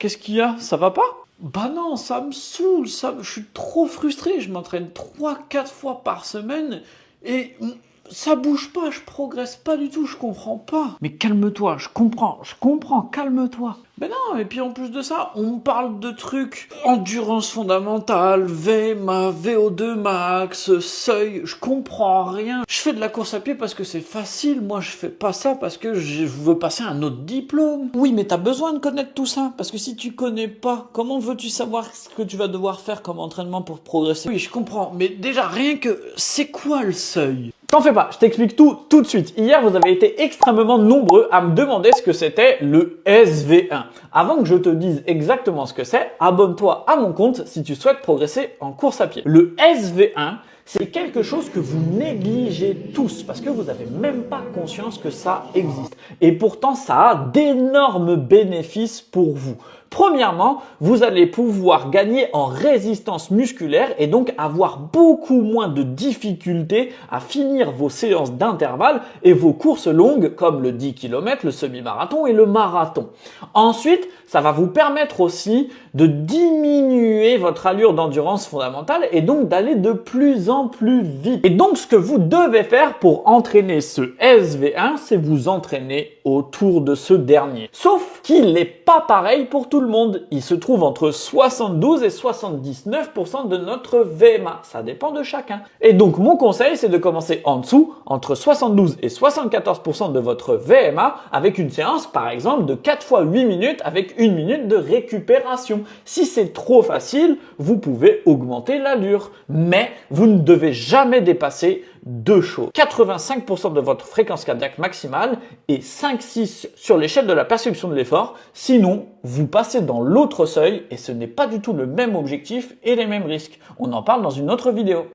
Qu'est-ce qu'il y a? Ça va pas? Bah non, ça me saoule, je suis trop frustré, je m'entraîne 3-4 fois par semaine et ça bouge pas, je progresse pas du tout, je comprends pas. Mais calme-toi, je comprends, calme-toi. Mais non, et puis en plus de ça, on me parle de trucs endurance fondamentale, VMA, VO2 max, seuil, je comprends rien. Je fais de la course à pied parce que c'est facile, moi je fais pas ça parce que je veux passer un autre diplôme. Oui, mais t'as besoin de connaître tout ça, parce que si tu connais pas, comment veux-tu savoir ce que tu vas devoir faire comme entraînement pour progresser? Oui, je comprends, mais déjà rien que, c'est quoi le seuil? T'en fais pas, je t'explique tout de suite. Hier, vous avez été extrêmement nombreux à me demander ce que c'était le SV1. Avant que je te dise exactement ce que c'est, abonne-toi à mon compte si tu souhaites progresser en course à pied. Le SV1, c'est quelque chose que vous négligez tous parce que vous n'avez même pas conscience que ça existe. Et pourtant, ça a d'énormes bénéfices pour vous. Premièrement, vous allez pouvoir gagner en résistance musculaire et donc avoir beaucoup moins de difficultés à finir vos séances d'intervalle et vos courses longues comme le 10 km, le semi-marathon et le marathon. Ensuite, ça va vous permettre aussi de diminuer votre allure d'endurance fondamentale et donc d'aller de plus en plus vite. Et donc, ce que vous devez faire pour entraîner ce SV1, c'est vous entraîner autour de ce dernier. Sauf qu'il n'est pas pareil pour tout le monde. Il se trouve entre 72 et 79% de notre VMA. Ça dépend de chacun. Et donc, mon conseil, c'est de commencer en dessous, entre 72 et 74% de votre VMA, avec une séance, par exemple, de 4 fois 8 minutes avec 1 minute de récupération. Si c'est trop facile, vous pouvez augmenter l'allure. Mais vous ne devez jamais dépasser deux choses. 85% de votre fréquence cardiaque maximale et 5-6 sur l'échelle de la perception de l'effort. Sinon, vous passez dans l'autre seuil et ce n'est pas du tout le même objectif et les mêmes risques. On en parle dans une autre vidéo.